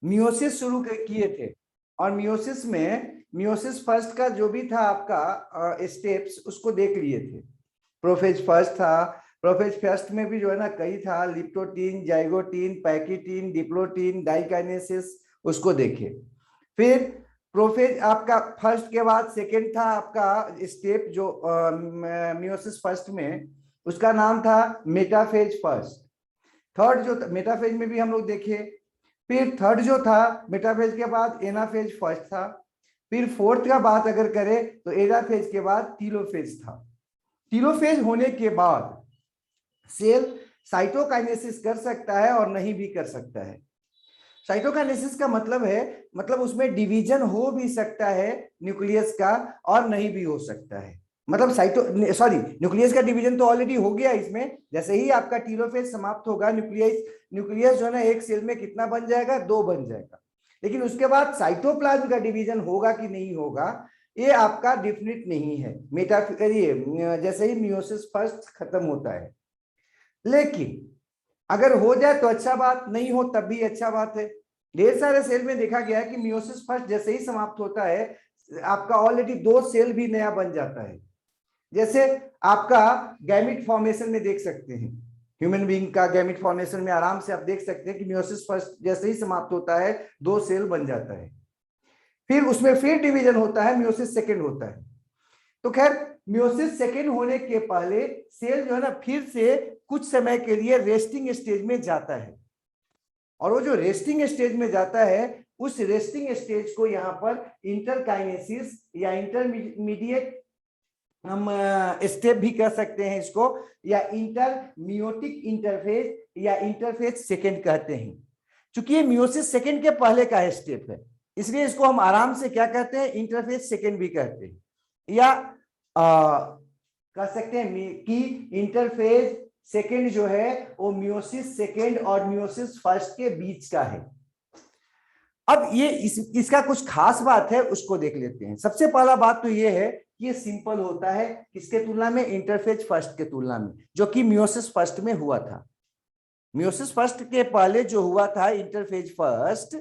Meiosis शुरू किए थे। और मियोसिस फर्स्ट का जो भी था आपका स्टेप्स उसको देख लिए थे। प्रोफेज फर्स्ट था, प्रोफेज फर्स्ट में भी जो है ना कई था, लिप्टोटीन, जाइगोटीन, पैकिटीन, डिप्लोटीन, डाइकाइनेसिस, उसको देखे। फिर प्रोफेज आपका फर्स्ट के बाद सेकेंड था आपका स्टेप जो मियोसिस फर्स्ट में, उसका नाम था मेटाफेज फर्स्ट। थर्ड जो मेटाफेज में भी हम लोग देखे। फिर थर्ड जो था मेटाफेज के बाद एनाफेज फर्स्ट था। फिर फोर्थ का बात अगर करें तो एनाफेज के बाद टीलोफेज था। टीलोफेज होने के बाद सेल साइटोकाइनेसिस कर सकता है और नहीं भी कर सकता है। साइटोकाइनेसिस का मतलब है, मतलब उसमें डिवीजन हो भी सकता है न्यूक्लियस का और नहीं भी हो सकता है। मतलब न्यूक्लियस का डिवीजन तो ऑलरेडी हो गया इसमें। जैसे ही आपका टीलोफेज समाप्त होगा, न्यूक्लियस जो है ना एक सेल में कितना बन जाएगा, 2 बन जाएगा। लेकिन उसके बाद साइटोप्लाज्म का डिवीजन होगा कि नहीं होगा ये आपका डिफिनिट नहीं है। जैसे ही मियोसिस फर्स्ट खत्म होता है। लेकिन अगर हो जाए तो अच्छा बात, नहीं हो तब भी अच्छा बात है। ढेर सारे सेल में देखा गया है कि मियोसिस फर्स्ट जैसे ही समाप्त होता है आपका ऑलरेडी 2 सेल भी नया बन जाता है। जैसे आपका गैमिट फॉर्मेशन में देख सकते हैं, ह्यूमन बीइंग का गैमिट फॉर्मेशन में आराम से आप देख सकते हैं कि मियोसिस फर्स्ट जैसे ही समाप्त होता है 2 सेल बन जाता है। फिर उसमें फिर डिवीजन होता है, मियोसिस सेकेंड होता है। तो खैर मियोसिस सेकेंड होने के पहले सेल जो है ना फिर से कुछ समय के लिए रेस्टिंग स्टेज में जाता है। और वो जो रेस्टिंग स्टेज में जाता है उस रेस्टिंग स्टेज को यहाँ पर इंटरकाइनेसिस या इंटरमीडिएट हम स्टेप भी कर सकते हैं इसको, या इंटरमियोटिक इंटरफेज या इंटरफेज सेकेंड कहते हैं। क्योंकि ये मियोसिस सेकेंड के पहले का स्टेप है इसलिए इसको हम आराम से क्या कहते हैं, इंटरफेज सेकेंड भी कहते हैं, या कह सकते हैं कि इंटरफेज सेकेंड जो है वो मियोसिस सेकेंड और मियोसिस फर्स्ट के बीच का है। अब ये इसका कुछ खास बात है उसको देख लेते हैं। सबसे पहला बात तो ये है कि ये सिंपल होता है किसके तुलना में, इंटरफेज फर्स्ट के तुलना में, जो कि मियोसिस फर्स्ट में हुआ था। मियोसिस फर्स्ट के पहले जो हुआ था इंटरफेज फर्स्ट,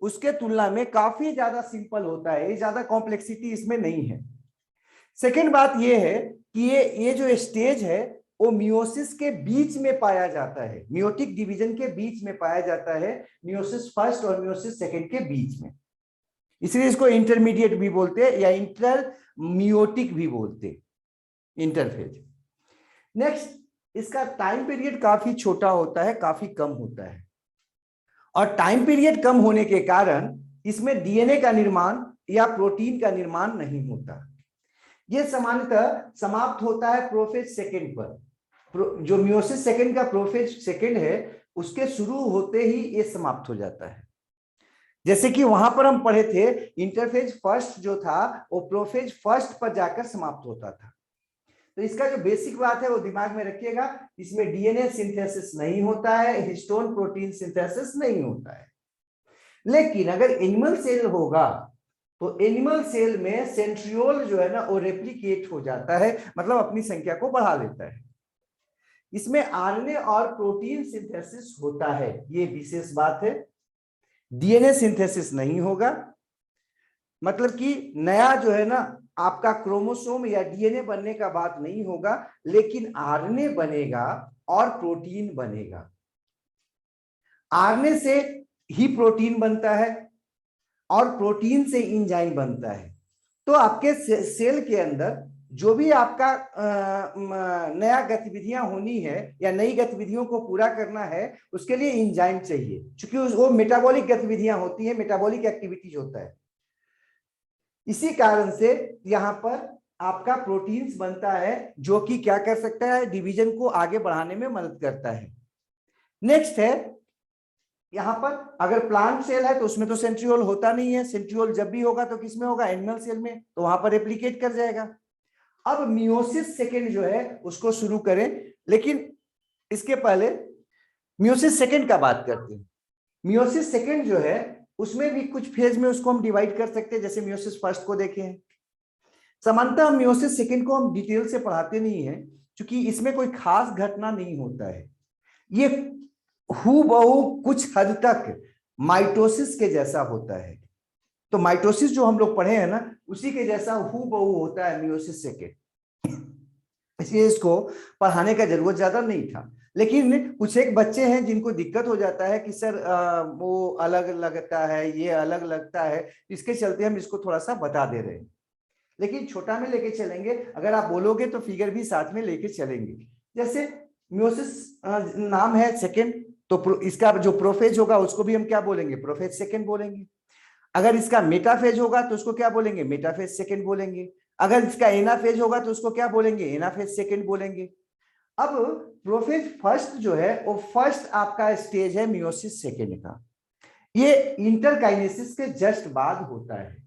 उसके तुलना में काफी ज्यादा सिंपल होता है, ज्यादा कॉम्प्लेक्सिटी इसमें नहीं है। सेकेंड बात ये है कि ये जो स्टेज है वो मियोसिस के बीच में पाया जाता है, मियोटिक डिवीजन के बीच में पाया जाता है, मियोसिस फर्स्ट और मियोसिस सेकेंड के बीच में। इसलिए इसको इंटरमीडिएट भी बोलते हैं या इंटरमियोटिक भी बोलते हैं, इंटरफेज। नेक्स्ट, इसका टाइम पीरियड काफी छोटा होता है, काफी कम होता है। और टाइम पीरियड कम होने के कारण इसमें डीएनए का निर्माण या प्रोटीन का निर्माण नहीं होता। यह सामान्यतः समाप्त होता है प्रोफेज सेकेंड पर। जो मियोसिस सेकेंड का प्रोफेज सेकेंड है उसके शुरू होते ही ये समाप्त हो जाता है। जैसे कि वहां पर हम पढ़े थे इंटरफेज फर्स्ट जो था वो प्रोफेज फर्स्ट पर जाकर समाप्त होता था। तो इसका जो बेसिक बात है वो दिमाग में रखिएगा, इसमें डीएनए सिंथेसिस नहीं होता है, हिस्टोन प्रोटीन सिंथेसिस नहीं होता है। लेकिन अगर एनिमल सेल होगा तो एनिमल सेल में सेंट्रियोल जो है ना वो रेप्लिकेट हो जाता है, मतलब अपनी संख्या को बढ़ा लेता है। इसमें आरएनए और प्रोटीन सिंथेसिस होता है, ये विशेष बात है। डीएनए सिंथेसिस नहीं होगा, मतलब कि नया जो है ना आपका क्रोमोसोम या डीएनए बनने का बात नहीं होगा, लेकिन आरएनए बनेगा और प्रोटीन बनेगा। आरएनए से ही प्रोटीन बनता है और प्रोटीन से एंजाइम बनता है। तो आपके सेल के अंदर जो भी आपका नया गतिविधियां होनी है या नई गतिविधियों को पूरा करना है उसके लिए एंजाइम चाहिए, क्योंकि वो मेटाबॉलिक गतिविधियां होती है, मेटाबॉलिक एक्टिविटीज होता है। इसी कारण से यहाँ पर आपका प्रोटीन्स बनता है जो कि क्या कर सकता है, डिवीजन को आगे बढ़ाने में मदद करता है। नेक्स्ट है यहां पर अगर प्लांट सेल है तो उसमें तो सेंट्रियोल होता नहीं है। सेंट्रियोल जब भी होगा तो किसमें होगा, एनिमल सेल में, तो वहां पर रेप्लिकेट कर जाएगा। अब मियोसिस सेकेंड जो है उसको शुरू करें, लेकिन इसके पहले मियोसिस सेकेंड का बात करते हैं। मियोसिस सेकेंड जो है उसमें भी कुछ फेज में उसको हम डिवाइड कर सकते हैं, जैसे मियोसिस फर्स्ट को देखे हैं। सामान्यतः मियोसिस सेकेंड को हम डिटेल से पढ़ाते नहीं है क्योंकि इसमें कोई खास घटना नहीं होता है। ये हूबहू कुछ हद तक माइटोसिस के जैसा होता है। तो माइटोसिस जो हम लोग पढ़े हैं ना, उसी के जैसा हूबहू होता है मियोसिस सेकेंड, इसलिए इसको पढ़ाने का जरूरत ज्यादा नहीं था। लेकिन कुछ एक बच्चे हैं जिनको दिक्कत हो जाता है कि सर वो अलग लगता है, ये अलग लगता है, इसके चलते हम इसको थोड़ा सा बता दे रहे हैं। लेकिन छोटा में लेके चलेंगे, अगर आप बोलोगे तो फिगर भी साथ में लेके चलेंगे। जैसे मियोसिस नाम है सेकेंड, तो इसका जो प्रोफेज होगा उसको भी हम क्या बोलेंगे, प्रोफेज सेकेंड बोलेंगे। अगर इसका मेटाफेज होगा तो उसको क्या बोलेंगे, मेटाफेज सेकेंड बोलेंगे। अगर इसका एनाफेज होगा तो उसको क्या बोलेंगे, एनाफेज सेकेंड बोलेंगे। अब प्रोफेज फर्स्ट जो है वो फर्स्ट आपका स्टेज है मियोसिस सेकेंड का। ये इंटरकाइनेसिस के जस्ट बाद होता है।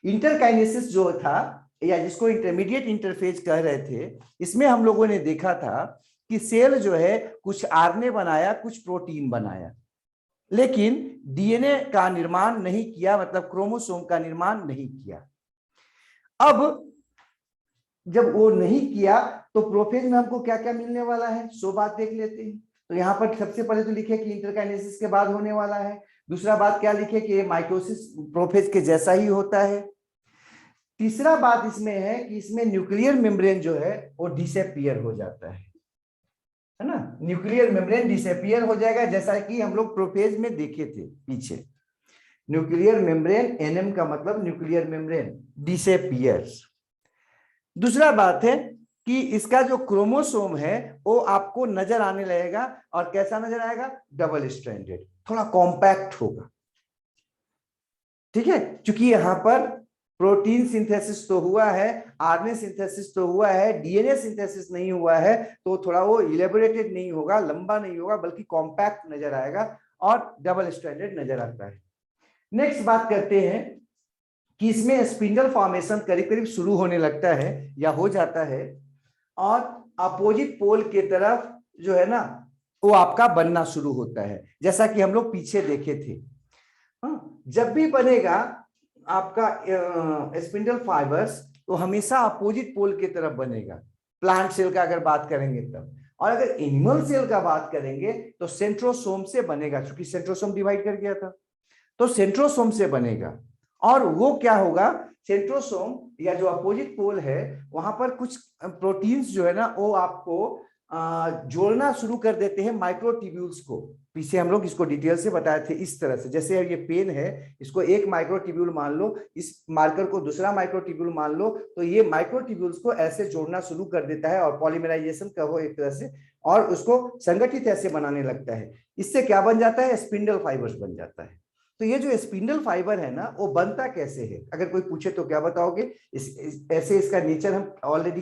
इंटरकाइनेसिस जो था, या जिसको इंटरमीडिएट इंटरफेज कह रहे थे, इसमें हम लोगों ने देखा था कि सेल जो है कुछ आरएनए बनाया, कुछ प्रोटीन बनाया, लेकिन डीएनए का निर्माण नहीं किया, मतलब क्रोमोसोम का निर्माण नहीं किया। अब जब वो नहीं किया तो प्रोफेज में हमको क्या क्या मिलने वाला है, सो बात देख लेते हैं। तो यहाँ पर सबसे पहले तो लिखे कि इंटरकाइनेसिस के बाद होने वाला है। दूसरा बात क्या लिखे कि माइटोसिस प्रोफेज के जैसा ही होता है। तीसरा बात इसमें है कि इसमें न्यूक्लियर मेम्ब्रेन जो है वो डिसअपीयर हो जाता है ना, न्यूक्लियर मेम्ब्रेन डिसअपीयर हो जाएगा, जैसा कि हम लोग प्रोफेज में देखे थे पीछे। न्यूक्लियर मेम्ब्रेन, एनएम का मतलब न्यूक्लियर मेम्ब्रेन डिसअपीयर्स। दूसरा बात है कि इसका जो क्रोमोसोम है वो आपको नजर आने लगेगा, और कैसा नजर आएगा, डबल स्ट्रैंडेड, थोड़ा कॉम्पैक्ट होगा। ठीक है, क्योंकि यहां पर प्रोटीन सिंथेसिस तो हुआ है, आरएनए सिंथेसिस तो हुआ है, डीएनए सिंथेसिस नहीं हुआ है, तो थोड़ा वो इलेबोरेटेड नहीं होगा, लंबा नहीं होगा, बल्कि कॉम्पैक्ट नजर आएगा और डबल स्ट्रैंडेड नजर आता है। नेक्स्ट बात करते हैं कि इसमें स्पिंडल फॉर्मेशन करीब करीब शुरू होने लगता है या हो जाता है, और अपोजिट पोल के तरफ जो है ना वो आपका बनना शुरू होता है, जैसा कि हम लोग पीछे देखे थे। जब भी बनेगा आपका स्पिंडल फाइबर्स तो हमेशा अपोजिट पोल की तरफ बनेगा, प्लांट सेल का अगर बात करेंगे तब। और अगर एनिमल सेल का बात करेंगे तो सेंट्रोसोम से बनेगा, क्योंकि सेंट्रोसोम डिवाइड कर गया था, तो सेंट्रोसोम से बनेगा। और वो क्या होगा, सेंट्रोसोम या जो अपोजिट पोल है वहां पर कुछ प्रोटीन्स जो है ना वो आपको जोड़ना शुरू कर देते हैं माइक्रोट्यूब्यूल्स को। पीछे हम लोग इसको डिटेल से बताए थे इस तरह से, जैसे ये पेन है, इसको एक माइक्रोट्यूब्यूल मान लो, इस मार्कर को दूसरा माइक्रोट्यूब्यूल मान लो, तो ये माइक्रोट्यूब्यूल्स को ऐसे जोड़ना शुरू कर देता है और पॉलीमराइजेशन कहो एक तरह से, और उसको संगठित ऐसे बनाने लगता है। इससे क्या बन जाता है, स्पिंडल फाइबर्स बन जाता है। तो ये जो स्पिंडल फाइबर है ना वो बनता कैसे है, अगर कोई पूछे तो क्या बताओगे? ऐसे इसका नेचर हम ऑलरेडी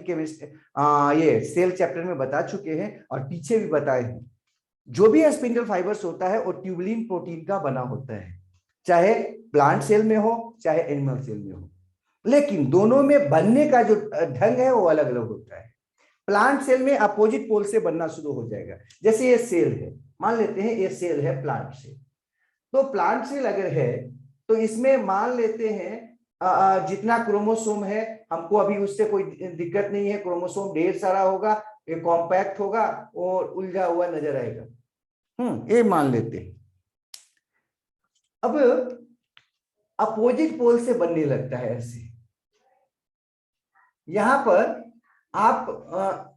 ये सेल चैप्टर में बता चुके हैं और पीछे भी बताए हैं। जो भी स्पिंडल फाइबर्स होता है वो ट्यूबुलिन प्रोटीन का बना होता है, चाहे प्लांट सेल में हो चाहे एनिमल सेल में हो, लेकिन दोनों में बनने का जो ढंग है वो अलग अलग होता है। प्लांट सेल में अपोजिट पोल से बनना शुरू हो जाएगा। जैसे ये सेल है, मान लेते हैं ये सेल है प्लांट सेल, तो प्लांट सेल अगर है तो इसमें मान लेते हैं जितना क्रोमोसोम है, हमको अभी उससे कोई दिक्कत नहीं है, क्रोमोसोम ढेर सारा होगा, ये कॉम्पैक्ट होगा और उलझा हुआ नजर आएगा। ये मान लेते हैं। अब अपोजिट पोल से बनने लगता है ऐसे। यहां पर आप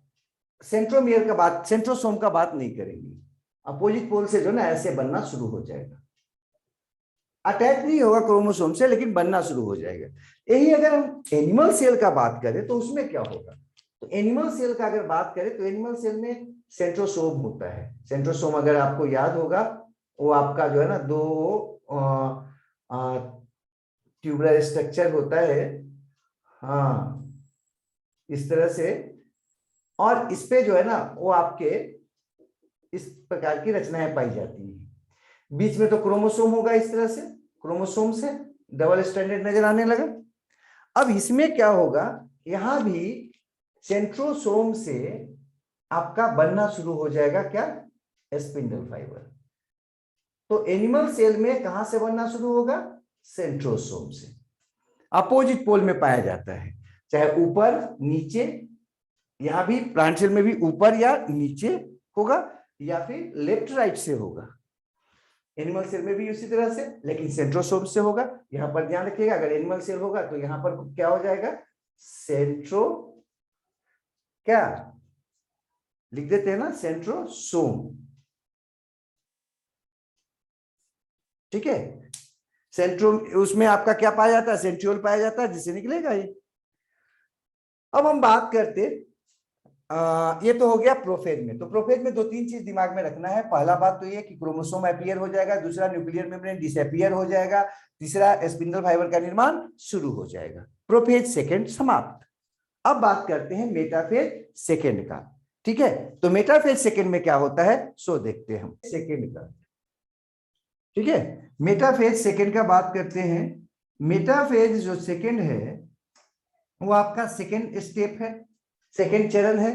सेंट्रोमियर का बात, सेंट्रोसोम का बात नहीं करेंगे, अपोजिट पोल से जो ना ऐसे बनना शुरू हो जाएगा, अटैच नहीं होगा क्रोमोसोम से लेकिन बनना शुरू हो जाएगा। यही अगर हम एनिमल सेल का बात करें तो उसमें क्या होगा, तो एनिमल सेल का अगर बात करें तो एनिमल सेल में सेंट्रोसोम होता है। सेंट्रोसोम अगर आपको याद होगा वो आपका जो है ना दो ट्यूबुलर स्ट्रक्चर होता है, हाँ इस तरह से, और इस पे जो है ना वो आपके इस प्रकार की रचनाएं पाई जाती हैं। बीच में तो क्रोमोसोम होगा इस तरह से, क्रोमोसोम से डबल स्ट्रैंडेड नजर आने लगा। अब इसमें क्या होगा, यहां भी सेंट्रोसोम से आपका बनना शुरू हो जाएगा क्या, स्पिंडल फाइबर। तो एनिमल सेल में कहां से बनना शुरू होगा, सेंट्रोसोम से। अपोजिट पोल में पाया जाता है, चाहे ऊपर नीचे, यहां भी प्लांट सेल में भी ऊपर या नीचे होगा या फिर लेफ्ट राइट से होगा। एनिमल सेल में भी उसी तरह से, लेकिन सेंट्रोसोम से होगा। यहाँ पर ध्यान रखिएगा, अगर एनिमल सेल होगा तो यहाँ पर क्या हो जाएगा, सेंट्रो, क्या लिख देते हैं ना, सेंट्रोसोम। ठीक है, सेंट्रो उसमें आपका क्या पाया जाता है, सेंट्रियोल पाया जाता है, जिससे निकलेगा ये। अब हम बात करते, ये तो हो गया प्रोफेज में। तो प्रोफेज में 2-3 चीज दिमाग में रखना है। पहला बात तो ये कि क्रोमोसोम अपीयर हो जाएगा, दूसरा न्यूक्लियर मेम्ब्रेन डिसअपीयर हो जाएगा, तीसरा स्पिंडल फाइबर का निर्माण शुरू हो जाएगा। प्रोफेज सेकंड समाप्त। अब बात करते हैं मेटाफेज सेकंड का। ठीक है, तो मेटाफेज सेकंड में क्या होता है सो देखते हैं हम सेकंड का। ठीक है, मेटाफेज सेकंड का बात करते हैं। मेटाफेज जो सेकंड है वो आपका सेकंड स्टेप है, सेकंड चरण है।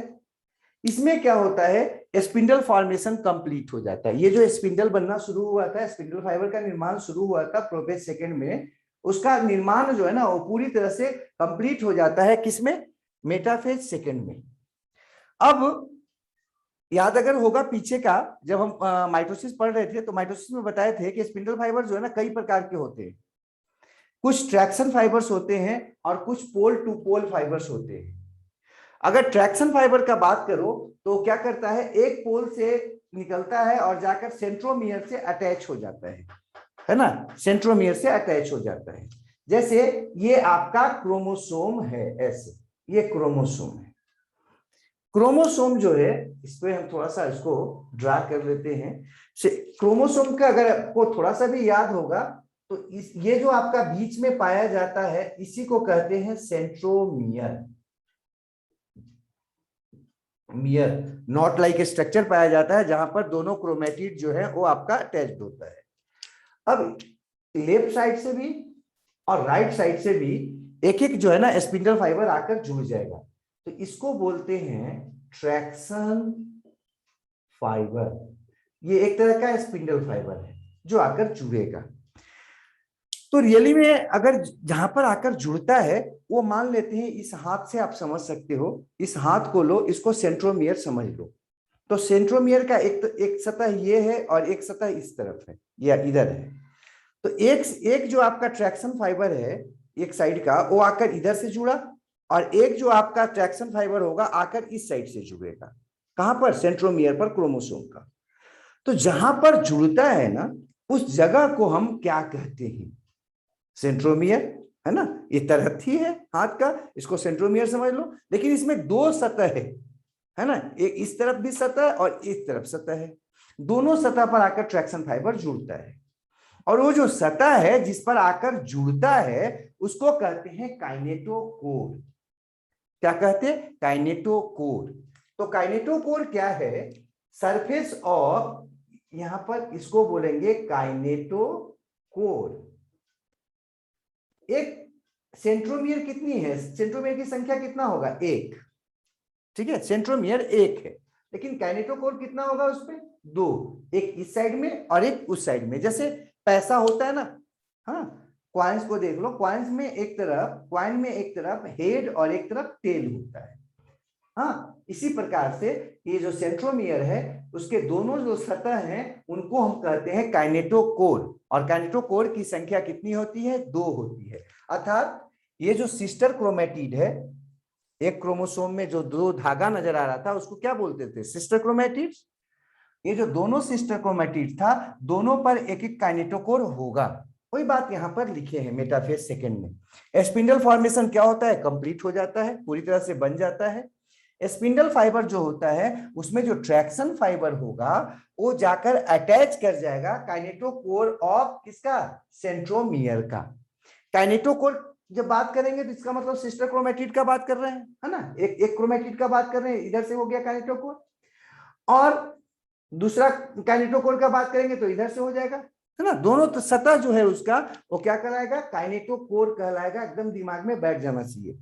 इसमें क्या होता है, स्पिंडल फॉर्मेशन कंप्लीट हो जाता है। ये जो स्पिंडल बनना शुरू हुआ था, स्पिंडल फाइबर का निर्माण शुरू हुआ था प्रोफेज सेकंड में, उसका निर्माण जो है ना वो पूरी तरह से कंप्लीट हो जाता है। किसमें, मेटाफेज सेकंड में। अब याद अगर होगा पीछे का, जब हम माइटोसिस पढ़ रहे थे तो माइटोसिस में बताए थे कि स्पिंडल फाइबर जो है ना कई प्रकार के होते हैं। कुछ ट्रैक्शन फाइबर्स होते हैं और कुछ पोल टू पोल फाइबर्स होते हैं। अगर ट्रैक्शन फाइबर का बात करो तो क्या करता है, एक पोल से निकलता है और जाकर सेंट्रोमियर से अटैच हो जाता है ना, सेंट्रोमियर से अटैच हो जाता है। जैसे ये आपका क्रोमोसोम है, ऐसे ये क्रोमोसोम है। क्रोमोसोम जो है, इस पे हम थोड़ा सा इसको ड्रा कर लेते हैं। क्रोमोसोम का अगर आपको थोड़ा सा भी याद होगा तो ये जो आपका बीच में पाया जाता है इसी को कहते हैं सेंट्रोमियर। मियर नॉट लाइक स्ट्रक्चर पाया जाता है जहां पर दोनों क्रोमेटिड जो है वो आपका अटैच्ड होता है। अब लेफ्ट साइड से भी और राइट साइड से भी एक एक जो है ना स्पिंडल फाइबर आकर जुड़ जाएगा, तो इसको बोलते हैं ट्रैक्शन फाइबर। ये एक तरह का स्पिंडल फाइबर है जो आकर जुड़ेगा। तो रियली में अगर जहां पर आकर जुड़ता है वो मान लेते हैं, इस हाथ से आप समझ सकते हो, इस हाथ को लो, इसको सेंट्रोमियर समझ लो। तो सेंट्रोमियर का एक सतह ये है और एक सतह इस तरफ है या इधर है। तो एक जो आपका ट्रैक्शन फाइबर है एक साइड का, वो आकर इधर से जुड़ा, और एक जो आपका ट्रैक्शन फाइबर होगा आकर इस साइड से जुड़ेगा। कहां पर, सेंट्रोमियर पर, क्रोमोसोम का। तो जहां पर जुड़ता है ना उस जगह को हम क्या कहते हैं, सेंट्रोमियर, है ना। ये तरहथी है हाथ का, इसको सेंट्रोमियर समझ लो। लेकिन इसमें 2 सतह है ना, एक इस तरफ भी सतह और इस तरफ सतह है। दोनों सतह पर आकर ट्रैक्शन फाइबर जुड़ता है, और वो जो सतह है जिस पर आकर जुड़ता है उसको कहते हैं काइनेटोकोर। क्या कहते हैं, काइनेटोकोर। तो काइनेटोकोर क्या है, सरफेस ऑफ, यहां पर इसको बोलेंगे काइनेटोकोर। एक सेंट्रोमियर कितनी है, सेंट्रोमियर की संख्या कितना होगा, 1। ठीक है, सेंट्रोमियर 1 है, लेकिन काइनेटोकोर कितना होगा उस पे, 2। एक इस साइड में और एक उस साइड में। जैसे पैसा होता है ना, हाँ, क्वाइंस को देख लो, क्वाइंस में एक तरफ, क्वाइन में एक तरफ हेड और एक तरफ टेल होता है। हाँ, इसी प्रकार से ये जो सेंट्रोमियर है उसके दोनों जो सतह हैं उनको हम कहते हैं काइनेटोकोर। और काइनेटोकोर की संख्या कितनी होती है, 2 होती है। अर्थात ये जो सिस्टर क्रोमेटिड है, एक क्रोमोसोम में जो 2 धागा नजर आ रहा था उसको क्या बोलते थे, सिस्टर क्रोमेटिड। ये जो दोनों सिस्टर क्रोमेटिड था, दोनों पर एक एक काइनेटोकोर होगा। कोई बात यहां पर लिखे हैं मेटाफेज सेकंड में। स्पिंडल फॉर्मेशन क्या होता है, कंप्लीट हो जाता है, पूरी तरह से बन जाता है। स्पिंडल फाइबर जो होता है उसमें जो ट्रैक्शन फाइबर होगा वो जाकर अटैच कर जाएगा काइनेटोकोर ऑफ किसका, सेंट्रोमियर का। काइनेटोकोर जब बात करेंगे तो इसका मतलब सिस्टर क्रोमेटिड का बात कर रहे हैं, है ना, एक क्रोमेटिड का बात कर रहे हैं, इधर से हो गया काइनेटोकोर। और दूसरा काइनेटोकोर का बात करेंगे तो इधर से हो जाएगा, है ना। दोनों तो सतह जो है उसका वो क्या कहलाएगा, काइनेटोकोर कहलाएगा। एकदम दिमाग में बैठ जाना चाहिए।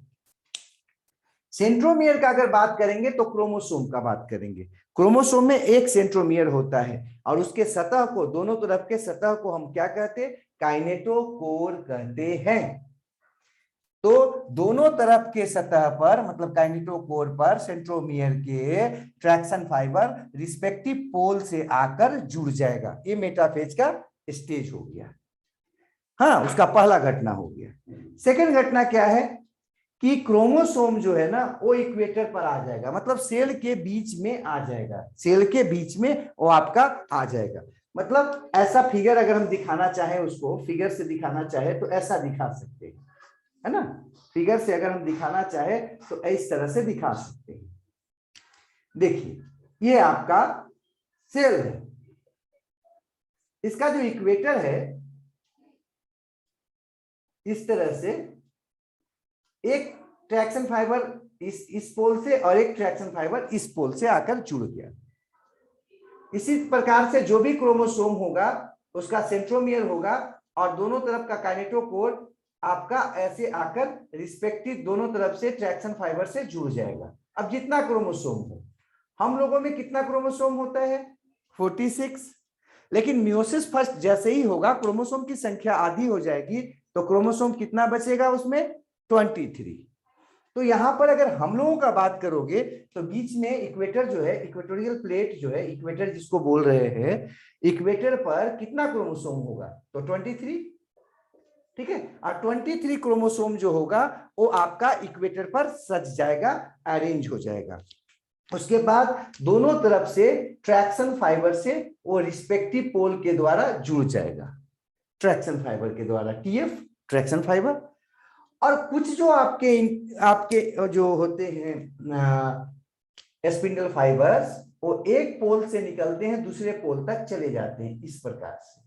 सेंट्रोमियर का अगर बात करेंगे तो क्रोमोसोम का बात करेंगे। क्रोमोसोम में एक सेंट्रोमियर होता है और उसके सतह को, दोनों तरफ के सतह को हम क्या कहते हैं, काइनेटोकोर कहते हैं। तो दोनों तरफ के सतह पर, मतलब काइनेटोकोर पर, सेंट्रोमियर के ट्रैक्शन फाइबर रिस्पेक्टिव पोल से आकर जुड़ जाएगा। ये मेटाफेज का स्टेज हो गया। हाँ, उसका पहला घटना हो गया। सेकंड घटना क्या है कि क्रोमोसोम जो है ना वो इक्वेटर पर आ जाएगा, मतलब सेल के बीच में आ जाएगा, सेल के बीच में वो आपका आ जाएगा। मतलब ऐसा फिगर अगर हम दिखाना चाहें, उसको फिगर से दिखाना चाहे तो ऐसा दिखा सकते हैं, है ना। फिगर से अगर हम दिखाना चाहे तो इस तरह से दिखा सकते हैं। देखिए ये आपका सेल है, इसका जो इक्वेटर है इस तरह से, एक ट्रैक्शन फाइबर इस पोल से और एक ट्रैक्शन फाइबर इस पोल से आकर जुड़ गया। इसी प्रकार से जो भी क्रोमोसोम होगा उसका सेंट्रोमियर होगा और दोनों तरफ का काइनेटोकोर आपका ऐसे आकर रिस्पेक्टिव दोनों तरफ से ट्रैक्शन फाइबर से जुड़ जाएगा। अब जितना क्रोमोसोम हो, हम लोगों में कितना क्रोमोसोम होता है 46, लेकिन मियोसिस फर्स्ट जैसे ही होगा क्रोमोसोम की संख्या आधी हो जाएगी, तो क्रोमोसोम कितना बचेगा उसमें 23। तो यहां पर अगर हम लोगों का बात करोगे तो बीच में इक्वेटर जो है, इक्वेटोरियल प्लेट जो है, इक्वेटर जिसको बोल रहे हैं, इक्वेटर पर कितना क्रोमोसोम होगा तो 23, ठीक है। और 23 क्रोमोसोम जो होगा वो आपका इक्वेटर पर सज जाएगा, अरेंज हो जाएगा। उसके बाद दोनों तरफ से ट्रैक्शन फाइबर से वो रिस्पेक्टिव पोल के द्वारा जुड़ जाएगा, ट्रैक्शन फाइबर के द्वारा, टीएफ ट्रैक्शन फाइबर। और कुछ जो आपके आपके जो होते हैं स्पिंडल फाइबर्स, वो एक पोल से निकलते हैं दूसरे पोल तक चले जाते हैं इस प्रकार से।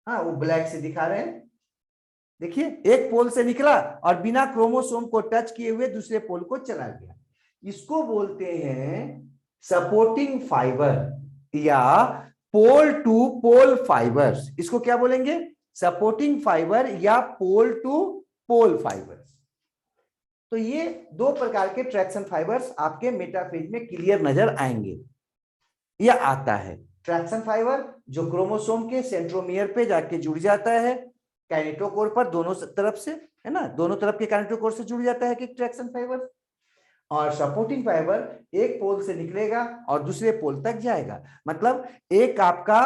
हाँ, वो ब्लैक से दिखा रहे हैं, देखिए एक पोल से निकला और बिना क्रोमोसोम को टच किए हुए दूसरे पोल को चला गया। इसको बोलते हैं सपोर्टिंग फाइबर या पोल टू पोल फाइबर्स। इसको क्या बोलेंगे, सपोर्टिंग फाइबर या पोल टू पोल फाइबर्स। तो ये दो प्रकार के ट्रैक्शन फाइबर्स आपके मेटाफेज में क्लियर नजर आएंगे। यह आता है ट्रैक्शन फाइबर जो क्रोमोसोम के सेंट्रोमियर पे जाके जुड़ जाता है काइनेटोकोर पर दोनों तरफ से, है ना, दोनों तरफ के काइनेटोकोर से जुड़ जाता है कि ट्रैक्शन फाइबर। और सपोर्टिंग फाइबर एक पोल से निकलेगा और दूसरे पोल तक जाएगा। मतलब एक आपका,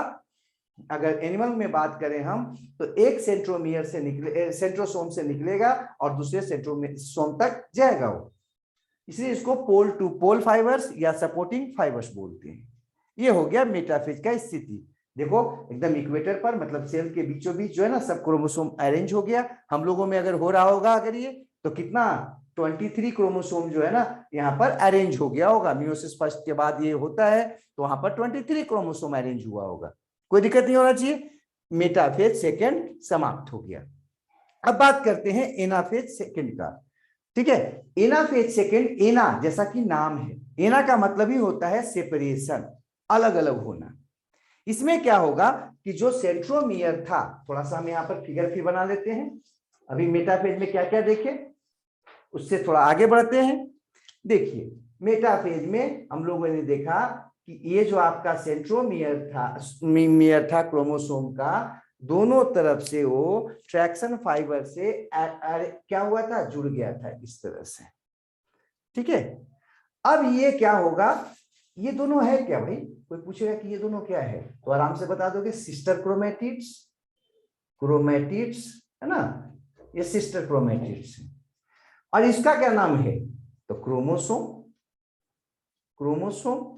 अगर एनिमल में बात करें हम, तो एक सेंट्रोमियर से निकले, सेंट्रोसोम से निकलेगा और दूसरे सेंट्रोसोम तक जाएगा वो, इसलिए इसको पोल टू पोल फाइबर्स या सपोर्टिंग फाइबर्स बोलते हैं। ये हो गया मेटाफेज का स्थिति। देखो एकदम इक्वेटर पर, मतलब सेल के बीचों बीच जो है ना सब क्रोमोसोम अरेंज हो गया। हम लोगों में अगर हो रहा होगा अगर ये, तो कितना 23 क्रोमोसोम जो है ना यहाँ पर अरेंज हो गया होगा। मियोसिस फर्स्ट के बाद ये होता है तो वहां पर 23 क्रोमोसोम अरेंज हुआ होगा, कोई दिक्कत नहीं होना चाहिए। मेटाफेज सेकेंड समाप्त हो गया। अब बात करते हैं एनाफेज सेकेंड का, ठीक है। एनाफेज सेकेंड, एना जैसा कि नाम है, एना का मतलब ही होता है सेपरेशन, अलग अलग होना। इसमें क्या होगा कि जो सेंट्रोमियर था, थोड़ा सा हम यहाँ पर फिगर भी बना लेते हैं, अभी मेटाफेज में क्या क्या देखे उससे थोड़ा आगे बढ़ते हैं। देखिए मेटाफेज में हम लोगों ने देखा कि ये जो आपका सेंट्रोमियर था क्रोमोसोम का, दोनों तरफ से वो ट्रैक्शन फाइबर से क्या हुआ था, जुड़ गया था इस तरह से, ठीक है। अब ये क्या होगा, ये दोनों है क्या भाई, कोई पूछेगा कि ये दोनों क्या है तो आराम से बता दोगे, सिस्टर क्रोमेटिड्स, क्रोमेटिड्स है ना, ये सिस्टर क्रोमेटिड्स है। और इसका क्या नाम है तो क्रोमोसोम। क्रोमोसोम,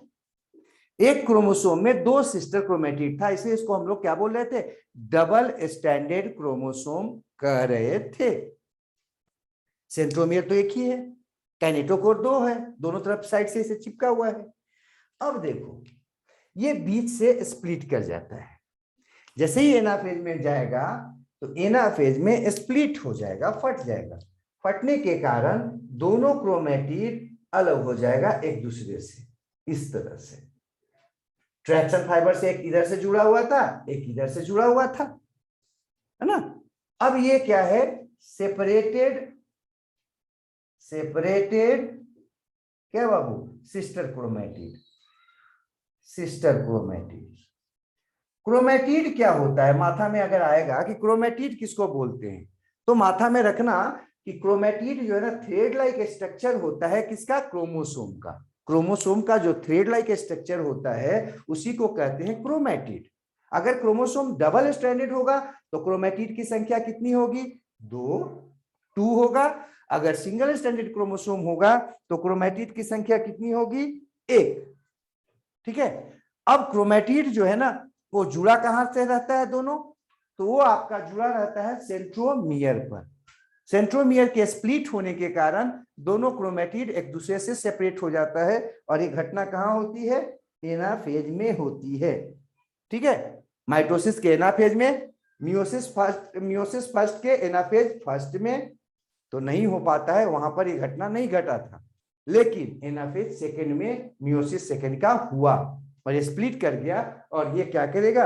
एक क्रोमोसोम में दो सिस्टर क्रोमेटिड था, इसलिए इसको हम लोग क्या बोल रहे थे, डबल स्टैंडर्ड क्रोमोसोम कह रहे थे। सेंट्रोमियर तो एक ही है, काइनेटोकोर दो है, दोनों तरफ साइड से इसे चिपका हुआ है। अब देखो ये बीच से स्प्लिट कर जाता है, जैसे ही एनाफेज में जाएगा तो एनाफेज में स्प्लिट हो जाएगा, फट जाएगा। फटने के कारण दोनों क्रोमेटिड अलग हो जाएगा एक दूसरे से इस तरह से। ट्रैक्शन फाइबर से एक इधर से जुड़ा हुआ था, एक इधर से जुड़ा हुआ था, है ना। अब ये क्या है, सेपरेटेड क्या बाबू, sister chromatid. Sister chromatid, chromatid क्या होता है, माथा में अगर आएगा कि क्रोमेटिड किसको बोलते हैं, तो माथा में रखना कि क्रोमेटिड जो है ना थ्रेड लाइक स्ट्रक्चर होता है किसका, क्रोमोसोम का। क्रोमोसोम का जो थ्रेड लाइक स्ट्रक्चर होता है उसी को कहते हैं क्रोमेटिड। अगर क्रोमोसोम डबल स्ट्रैंडेड होगा तो क्रोमेटिड की संख्या कितनी होगी? 2 होगा। अगर सिंगल स्ट्रैंडेड क्रोमोसोम होगा तो क्रोमेटिड की संख्या कितनी होगी? 1। ठीक है। अब क्रोमेटिड जो है ना वो जुड़ा कहां से रहता है दोनों? तो वो आपका जुड़ा रहता है सेंट्रोमियर पर। सेंट्रोमियर के स्प्लिट होने के कारण दोनों क्रोमेटिड एक दूसरे से सेपरेट हो जाता है और ये घटना कहां होती है? एनाफेज में होती है। ठीक है। माइटोसिस के एनाफेज में, मियोसिस फर्स्ट के एनाफेज फर्स्ट में तो नहीं हो पाता है, वहां पर ये घटना नहीं घटा था। लेकिन एनाफेज सेकंड में मियोसिस सेकंड का हुआ और ये स्प्लिट कर गया और ये क्या करेगा?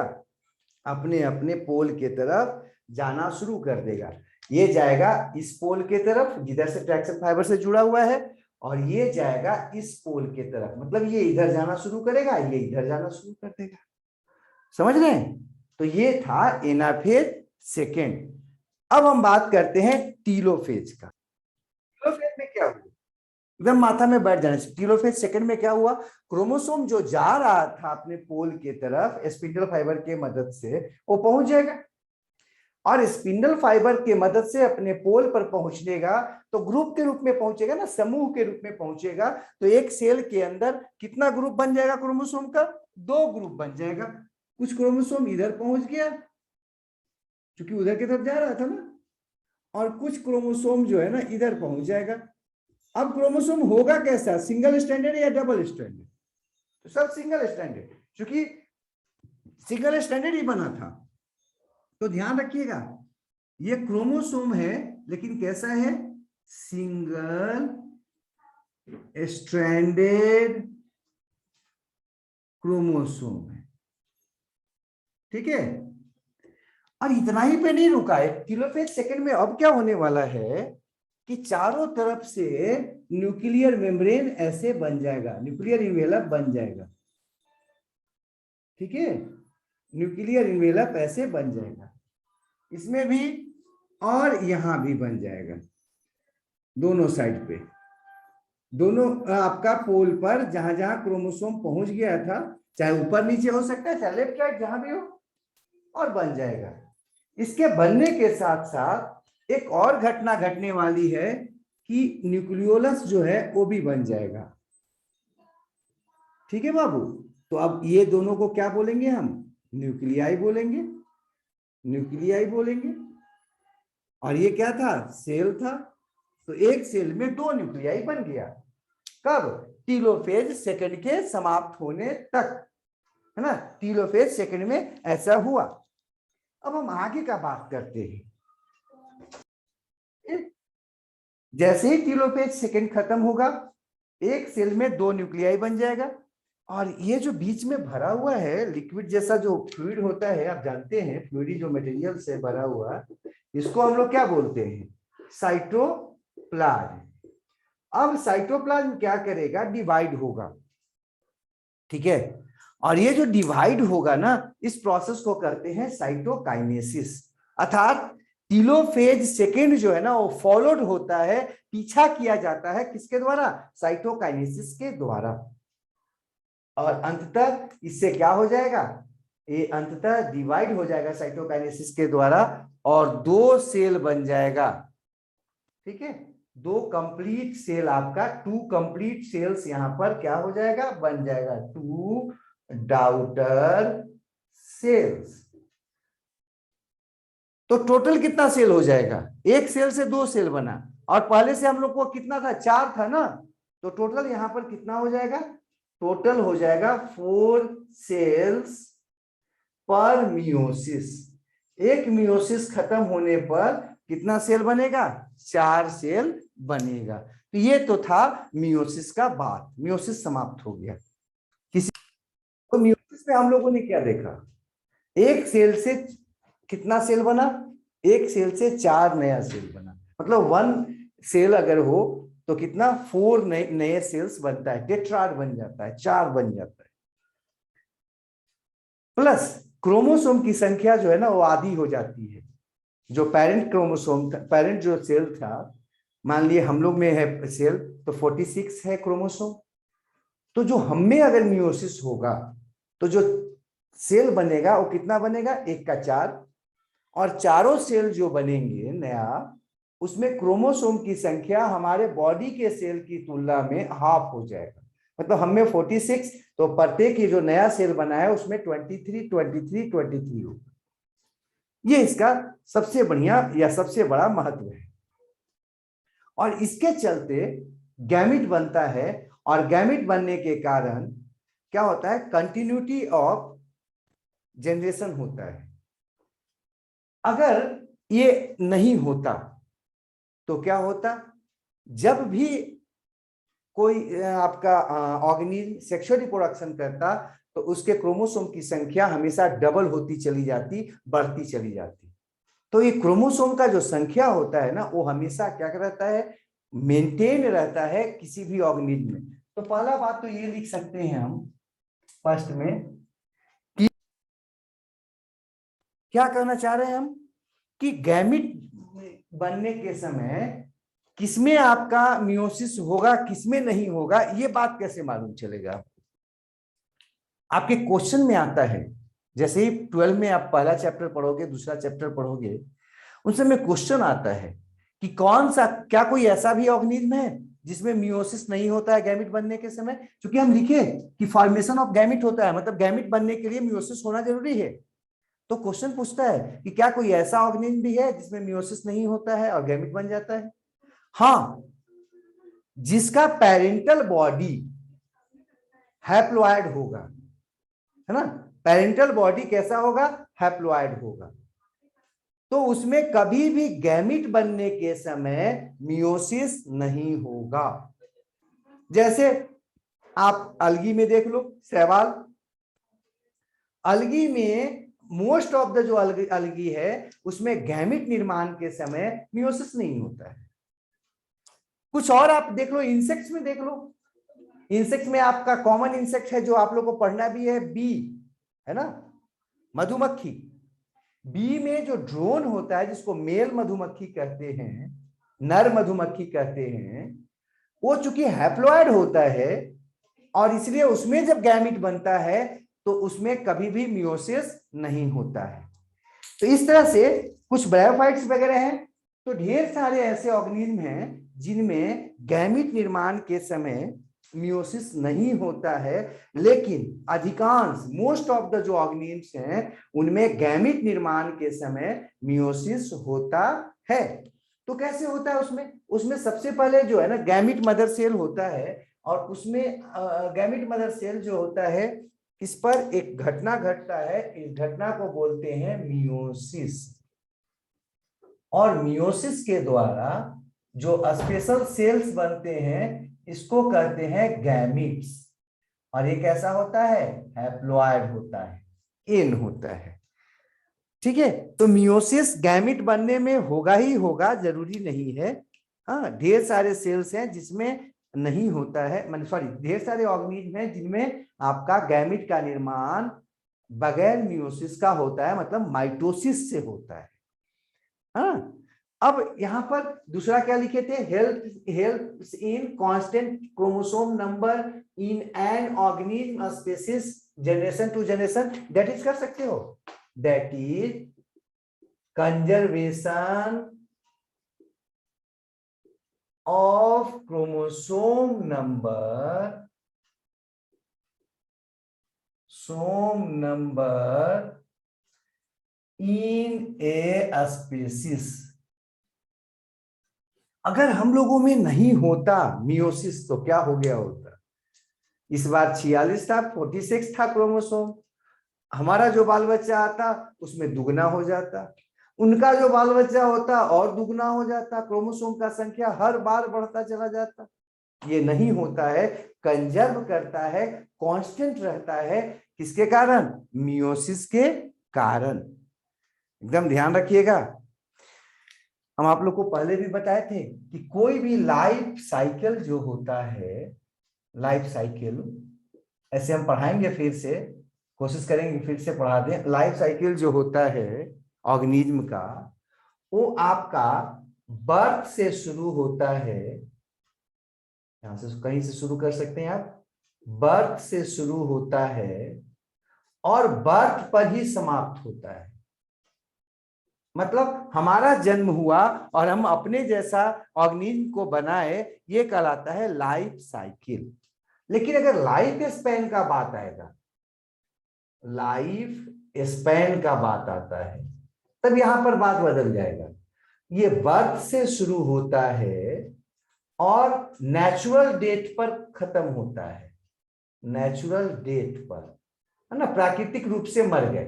अपने अपने पोल के तरफ जाना शुरू कर देगा। ये जाएगा इस पोल के तरफ जिधर से ट्रैक्शन फाइबर से जुड़ा हुआ है और ये जाएगा इस पोल के तरफ, मतलब ये इधर जाना शुरू करेगा, ये इधर जाना शुरू कर देगा। समझ रहे हैं? तो ये था एनाफेज सेकेंड। अब हम बात करते हैं टीलोफेज का। टीलोफेज में क्या हुआ? एकदम माथा में बैठ जाने से। टीलोफेज सेकंड में क्या हुआ? क्रोमोसोम जो जा रहा था अपने पोल के तरफ स्पिंडल फाइबर के मदद से वो पहुंच जाएगा और स्पिंडल फाइबर के मदद से अपने पोल पर पहुंचनेगा तो ग्रुप के रूप में पहुंचेगा ना, समूह के रूप में पहुंचेगा। तो एक सेल के अंदर कितना ग्रुप बन जाएगा क्रोमोसोम का? 2 ग्रुप बन जाएगा। कुछ क्रोमोसोम इधर पहुंच गया क्योंकि उधर की तरफ जा रहा था ना, और कुछ क्रोमोसोम जो है ना इधर पहुंच जाएगा। अब क्रोमोसोम होगा कैसा? सिंगल स्ट्रैंडेड या डबल स्ट्रैंडेड? तो सब सिंगल स्ट्रैंडेड, क्योंकि सिंगल स्ट्रैंडेड ही बना था। तो ध्यान रखिएगा ये क्रोमोसोम है लेकिन कैसा है? सिंगल स्ट्रैंडेड क्रोमोसोम है। ठीक है। और इतना ही पे नहीं रुका है टीलोफेज सेकंड में। अब क्या होने वाला है कि चारों तरफ से न्यूक्लियर मेम्ब्रेन ऐसे बन जाएगा, न्यूक्लियर इन्वेलप बन जाएगा। ठीक है। न्यूक्लियर इन्वेलप ऐसे बन जाएगा, इसमें भी और यहां भी बन जाएगा, दोनों साइड पे। दोनों आपका पोल पर जहां जहां क्रोमोसोम पहुंच गया था, चाहे ऊपर नीचे हो सकता है, चाहे लेफ्ट राइट जहां भी हो, और बन जाएगा। इसके बनने के साथ साथ एक और घटना घटने वाली है कि न्यूक्लियोलस जो है वो भी बन जाएगा। ठीक है बाबू। तो अब ये दोनों को क्या बोलेंगे हम? न्यूक्लियाई बोलेंगे, न्यूक्लियाई बोलेंगे। और ये क्या था? सेल था। तो एक सेल में 2 न्यूक्लियाई बन गया। कब? टीलोफेज सेकंड के समाप्त होने तक, है ना। टीलोफेज सेकंड में ऐसा हुआ। अब हम आगे का बात करते हैं। जैसे ही टीलोफेज सेकंड खत्म होगा एक सेल में 2 न्यूक्लियाई बन जाएगा और ये जो बीच में भरा हुआ है लिक्विड जैसा जो फ्लूइड होता है, आप जानते हैं फ्लूइडी जो मटेरियल से भरा हुआ, इसको हम लोग क्या बोलते हैं? साइटोप्लाज्म। अब साइटोप्लाज्म क्या करेगा? डिवाइड होगा। ठीक है। और ये जो डिवाइड होगा ना, इस प्रोसेस को करते हैं साइटोकाइनेसिस। अर्थात टीलोफेज सेकेंड जो है ना वो फॉलोड होता है, पीछा किया जाता है किसके द्वारा? साइटोकाइनेसिस के द्वारा। और अंततः इससे क्या हो जाएगा? ये अंततः डिवाइड हो जाएगा साइटोकाइनेसिस के द्वारा और 2 सेल बन जाएगा। ठीक है। 2 कंप्लीट सेल, आपका 2 कंप्लीट सेल्स यहां पर क्या हो जाएगा? बन जाएगा, 2 डाउटर सेल्स। तो टोटल कितना सेल हो जाएगा? एक सेल से 2 सेल बना और पहले से हम लोग को कितना था? 4 था ना। तो टोटल यहां पर कितना हो जाएगा? टोटल हो जाएगा 4 सेल्स पर मियोसिस। एक मियोसिस खत्म होने पर कितना सेल बनेगा? 4 सेल बनेगा। तो ये तो था मियोसिस का बात। मियोसिस समाप्त हो गया। किसी तो मियोसिस में हम लोगों ने क्या देखा? एक सेल से कितना सेल बना? एक सेल से 4 नया सेल बना। मतलब 1 सेल अगर हो तो कितना? 4 नए सेल्स बनता है, टेट्राड बन जाता है, 4 बन जाता है। प्लस क्रोमोसोम की संख्या जो है ना वो आधी हो जाती है। जो पेरेंट क्रोमोसोम था, पेरेंट जो सेल था, मान लिए हम लोग में है सेल तो 46 है क्रोमोसोम। तो जो हम में अगर मियोसिस होगा तो जो सेल बनेगा वो कितना बनेगा, 1 का 4, और चारों सेल जो बनेंगे नया, उसमें क्रोमोसोम की संख्या हमारे बॉडी के सेल की तुलना में हाफ हो जाएगा। मतलब हमें 46, तो प्रत्येक ये जो नया सेल बना है उसमें 23 23 23 होगा। ये इसका सबसे बढ़िया या सबसे बड़ा महत्व है। और इसके चलते गैमिट बनता है, और गैमिट बनने के कारण क्या होता है, कंटिन्यूटी ऑफ जनरेशन होता है। अगर ये नहीं होता तो क्या होता, जब भी कोई आपका ऑर्गेनिज्म सेक्सुअल रिप्रोडक्शन करता तो उसके क्रोमोसोम की संख्या हमेशा डबल होती चली जाती, बढ़ती चली जाती। तो ये क्रोमोसोम का जो संख्या होता है ना, वो हमेशा क्या रहता है, मेंटेन रहता है किसी भी ऑर्गेनिज्म में। तो पहला बात तो ये लिख सकते हैं हम फर्स्ट में कि क्या कहना चाह रहे हैं हम, कि गैमिट बनने के समय किसमें आपका मियोसिस होगा किसमें नहीं होगा, ये बात कैसे मालूम चलेगा। आपके क्वेश्चन में आता है, जैसे ही 12 में आप पहला चैप्टर पढ़ोगे, दूसरा चैप्टर पढ़ोगे, उस समय क्वेश्चन आता है कि कौन सा, क्या कोई ऐसा भी ऑर्गेनिज्म है जिसमें मियोसिस नहीं होता है गैमिट बनने के समय। क्योंकि हम लिखे कि फॉर्मेशन ऑफ गैमिट होता है, मतलब गैमिट बनने के लिए मियोसिस होना जरूरी है। तो क्वेश्चन पूछता है कि क्या कोई ऐसा ऑर्गेनिज्म भी है जिसमें मियोसिस नहीं होता है और गैमिट बन जाता है। हाँ, जिसका पेरेंटल बॉडी हैप्लॉइड होगा, है ना, पेरेंटल बॉडी कैसा होगा, हैप्लॉइड होगा, तो उसमें कभी भी गैमिट बनने के समय मियोसिस नहीं होगा। जैसे आप अलगी में देख लो, शैवाल, अलगी में मोस्ट ऑफ द जो अलगी है उसमें गैमिट निर्माण के समय मियोसिस नहीं होता है। कुछ और आप देख लो, इंसेक्ट्स में देख लो, इंसेक्ट में आपका कॉमन इंसेक्ट है जो आप लोग को पढ़ना भी है, बी, है ना, मधुमक्खी। बी में जो ड्रोन होता है जिसको मेल मधुमक्खी कहते हैं, नर मधुमक्खी कहते हैं, वो चूंकि हैप्लॉइड होता है और इसलिए उसमें जब गैमिट बनता है तो उसमें कभी भी मियोसिस नहीं होता है। तो इस तरह से कुछ ब्रायोफाइट्स वगैरह हैं, तो ढेर सारे ऐसे ऑर्गेनिज्म हैं जिनमें गैमिट निर्माण के समय मियोसिस नहीं होता है, लेकिन अधिकांश मोस्ट ऑफ द जो ऑर्गेनिज्म हैं उनमें गैमिट निर्माण के समय मियोसिस होता है। तो कैसे होता है उसमें, उसमें सबसे पहले जो है ना गैमिट मदर सेल होता है, और उसमें गैमिट मदर सेल जो होता है इस पर एक घटना घटता है, इस घटना को बोलते हैं मियोसिस। और मियोसिस के द्वारा जो स्पेशल सेल्स बनते हैं इसको कहते हैं गैमिट्स, और ये कैसा होता है, हैप्लॉइड होता है, एन होता है। ठीक है, तो मियोसिस गैमिट बनने में होगा ही होगा, जरूरी नहीं है। हाँ, ढेर सारे सेल्स हैं जिसमें नहीं होता है, मतलब सॉरी, ढेर सारे ऑर्गेनिज्म हैं जिनमें आपका गैमिट का निर्माण बगैर मियोसिस का होता है, मतलब माइटोसिस से होता है। हाँ, अब यहां पर दूसरा क्या लिखे थे, help in constant chromosome number in an organism species generation to generation, that is कर सकते हो, that is conservation of chromosome number in a species. अगर हम लोगों में नहीं होता मियोसिस तो क्या हो गया होता, इस बार 46 था, 46 था क्रोमोसोम, हमारा जो बाल बच्चा आता उसमें दुगना हो जाता, उनका जो बाल बच्चा होता और दुगना हो जाता, क्रोमोसोम का संख्या हर बार बढ़ता चला जाता। ये नहीं होता है, कंजर्व करता है, कांस्टेंट रहता है, किसके कारण, मियोसिस के कारण। एकदम ध्यान रखिएगा। हम आप लोग को पहले भी बताए थे कि कोई भी लाइफ साइकिल जो होता है, लाइफ साइकिल, ऐसे हम पढ़ाएंगे, फिर से कोशिश करेंगे फिर से पढ़ा दें। लाइफ साइकिल जो होता है ऑर्गेनिज्म का, वो आपका बर्थ से शुरू होता है, यहां से कहीं से शुरू कर सकते हैं आप, बर्थ से शुरू होता है और बर्थ पर ही समाप्त होता है। मतलब हमारा जन्म हुआ और हम अपने जैसा ऑर्गेनिज्म को बनाए, ये कहलाता है लाइफ साइकिल। लेकिन अगर लाइफ स्पैन का बात आएगा, लाइफ स्पैन का बात आता है, तब यहां पर बात बदल जाएगा। ये बर्थ से शुरू होता है और नेचुरल डेथ पर खत्म होता है। नेचुरल डेथ पर, है ना, प्राकृतिक रूप से मर गए,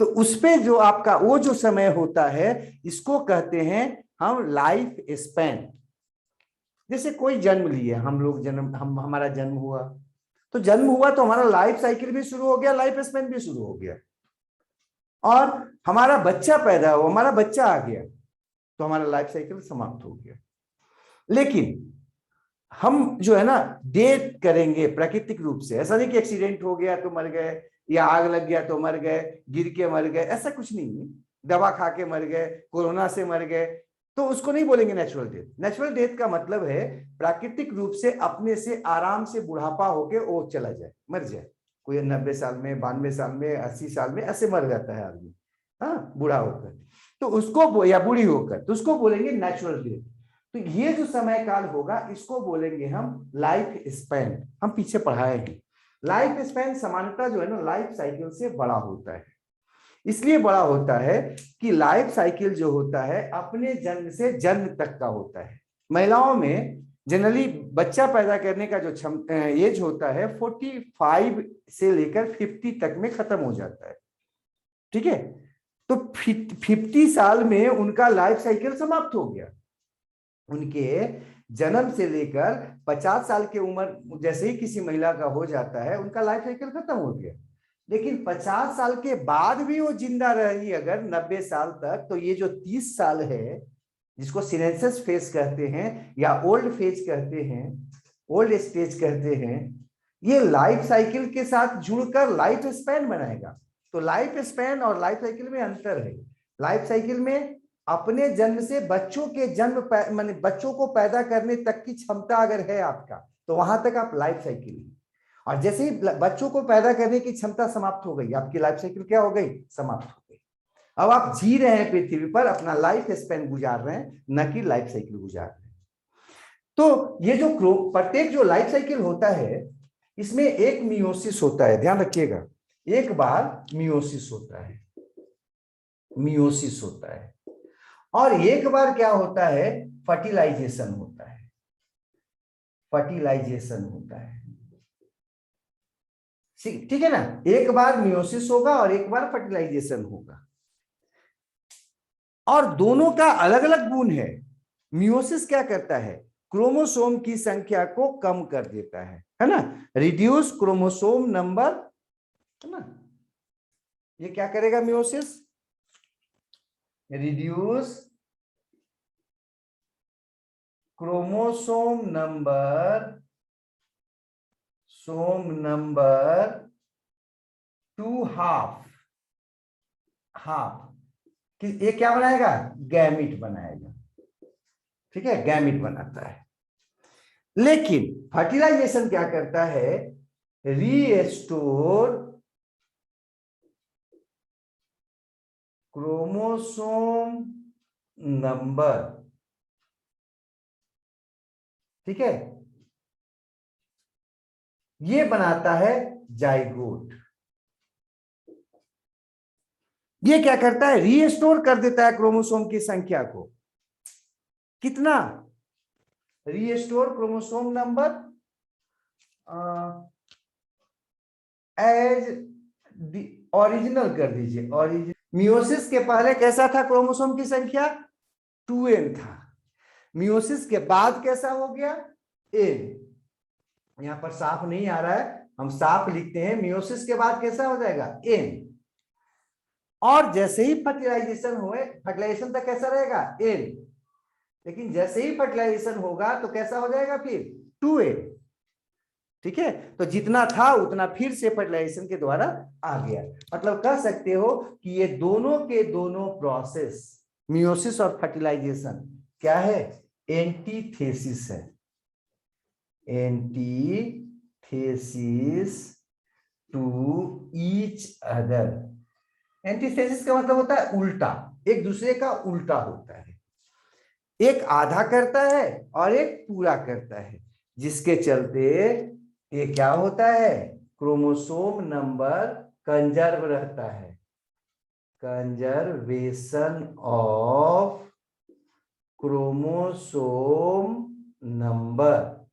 तो उस पे जो आपका वो जो समय होता है, इसको कहते हैं हम लाइफ स्पैन। जैसे कोई जन्म लिए, हम लोग जन्म, हमारा जन्म हुआ, तो जन्म हुआ तो हमारा लाइफ साइकिल भी शुरू हो गया, लाइफ स्पैन भी शुरू हो गया। और हमारा बच्चा पैदा हुआ, हमारा बच्चा आ गया, तो हमारा लाइफ साइकिल समाप्त हो गया। लेकिन हम जो है ना डेथ करेंगे प्राकृतिक रूप से, ऐसा नहीं कि एक्सीडेंट हो गया तो मर गए, या आग लग गया तो मर गए, गिर के मर गए, ऐसा कुछ नहीं। दवा खा के मर गए, कोरोना से मर गए, तो उसको नहीं बोलेंगे नेचुरल डेथ। नेचुरल डेथ का मतलब है प्राकृतिक रूप से अपने से आराम से बुढ़ापा होके वो चला जाए, मर जाए। कोई 90 साल में, 92 साल में, 80 साल में ऐसे मर जाता है आदमी, हाँ, बूढ़ा होकर, तो उसको, या बूढ़ी होकर, तो उसको बोलेंगे नेचुरल डेथ। तो ये जो समय काल होगा, इसको बोलेंगे हम लाइफ स्पैन। हम पीछे पढ़ाए हैं, लाइफ स्पैन सामान्यतः जो है ना लाइफ साइकिल से बड़ा होता है। इसलिए बड़ा होता है कि लाइफ साइकिल जो होता है अपने जन्म से जन्म तक का होता है। महिलाओं में जनरली बच्चा पैदा करने का जो एज होता है 45 से लेकर 50 तक में खत्म हो जाता है, ठीक है। तो 50 साल में उनका लाइफ साइकिल समाप्त हो गया। उनके जन्म से लेकर 50 साल की उम्र जैसे ही किसी महिला का हो जाता है, उनका लाइफ साइकिल खत्म हो गया। लेकिन 50 साल के बाद भी वो जिंदा रही अगर 90 साल तक, तो ये जो 30 साल है, जिसको सीनेंसिस फेज कहते हैं या ओल्ड फेज कहते हैं, ओल्ड स्टेज कहते हैं, ये लाइफ साइकिल के साथ जुड़कर लाइफ स्पैन बनाएगा। तो लाइफ स्पैन और लाइफ साइकिल में अंतर है। लाइफ साइकिल में अपने जन्म से बच्चों के जन्म, माने बच्चों को पैदा करने तक की क्षमता अगर है आपका, तो वहां तक आप लाइफ साइकिल है। और जैसे ही बच्चों को पैदा करने की क्षमता समाप्त हो गई, आपकी लाइफ साइकिल क्या हो गई, समाप्त हो गई। अब आप जी रहे हैं पृथ्वी पर, अपना लाइफ स्पैन गुजार रहे हैं, न कि लाइफ साइकिल गुजार रहे हैं। तो ये जो प्रत्येक जो लाइफ साइकिल होता है, इसमें एक मियोसिस होता है, ध्यान रखिएगा, एक बार मियोसिस होता है, मियोसिस होता है, और एक बार क्या होता है, फर्टिलाइजेशन होता है, फर्टिलाइजेशन होता है, ठीक है ना। एक बार मियोसिस होगा और एक बार फर्टिलाइजेशन होगा, और दोनों का अलग अलग गुण है। मियोसिस क्या करता है, क्रोमोसोम की संख्या को कम कर देता है ना, रिड्यूस क्रोमोसोम नंबर, है ना। ये क्या करेगा मियोसिस, रिड्यूस क्रोमोसोम नंबर, सोम नंबर टू हाफ, हाफ, ये क्या बनाएगा, गैमिट बनाएगा, ठीक है, गैमिट बनाता है। लेकिन फर्टिलाइजेशन क्या करता है, रीस्टोर क्रोमोसोम नंबर, ठीक है, ये बनाता है जाइगोट। ये क्या करता है, रीस्टोर कर देता है क्रोमोसोम की संख्या को, कितना, restore chromosome number as original कर दीजिए, ओरिजिनल। मियोसिस के पहले कैसा था क्रोमोसोम की संख्या, 2n था। मियोसिस के बाद कैसा हो गया, n। यहां पर साफ नहीं आ रहा है, हम साफ लिखते हैं, मियोसिस के बाद कैसा हो जाएगा, n। और जैसे ही फर्टिलाइजेशन हुए, फर्टिलाइजेशन तक कैसा रहेगा, n। लेकिन जैसे ही फर्टिलाइजेशन होगा तो कैसा हो जाएगा फिर, 2n, ठीक है। तो जितना था उतना फिर से फर्टिलाइजेशन के द्वारा आ गया। मतलब कह सकते हो कि ये दोनों के दोनों प्रोसेस, मियोसिस और फर्टिलाइजेशन, क्या है, एंटीथेसिस है, antithesis to each other. Antithesis का मतलब होता है उल्टा, एक दूसरे का उल्टा होता है, एक आधा करता है और एक पूरा करता है, जिसके चलते ये क्या होता है, क्रोमोसोम नंबर कंजर्व रहता है, conservation of chromosome number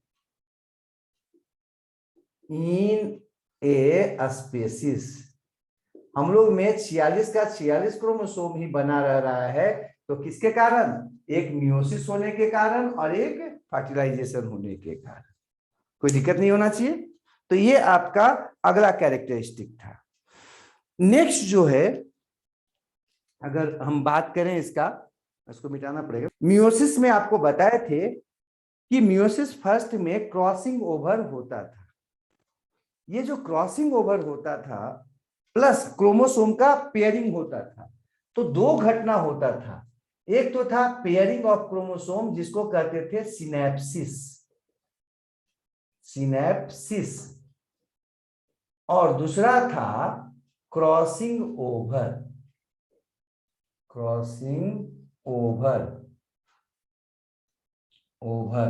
in a species. हम लोग में 46 का 46 क्रोमोसोम ही बना रह रहा है, तो किसके कारण, एक मियोसिस होने के कारण और एक फर्टिलाइजेशन होने के कारण। कोई दिक्कत नहीं होना चाहिए। तो ये आपका अगला कैरेक्टरिस्टिक था। नेक्स्ट जो है, अगर हम बात करें इसका, इसको मिटाना पड़ेगा। मियोसिस में आपको बताए थे कि मियोसिस फर्स्ट में क्रॉसिंग ओवर होता था। ये जो क्रॉसिंग ओवर होता था प्लस क्रोमोसोम का पेयरिंग होता था, तो दो घटना होता था। एक तो था पेयरिंग ऑफ क्रोमोसोम, जिसको कहते थे सिनेप्सिस, सिनेप्सिस, और दूसरा था crossing over, crossing over, over.